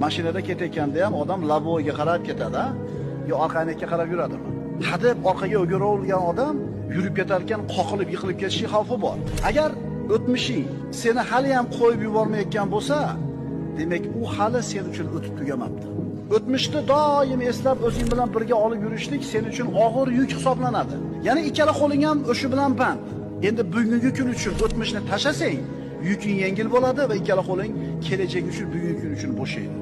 Mashinada ketayotganda ham odam laboga qarab ketadi, yo orqaga qarab yuradimi? Hadeb orqaga o'gira olgan odam yurib ketar ekan, qoqilib yiqilib ketishi xavfi bor. Agar o'tmishing seni hali ham qo'yib yubormayotgan bo'lsa, demak u hali sen uchun o'tib tugamabdi. O'tmishni doim eslab o'zing bilan birga olib yurishlik sen uchun og'ir yuk hisoblanadi. Ya'ni ikkala qo'ling ham o'sha bilan band. Endi bugungi kun uchun o'tmishni tashlasang, yuking yengil bo'ladi va ikkala qo'ling kelajak uchun, bugungi kun uchun bo'shaydi.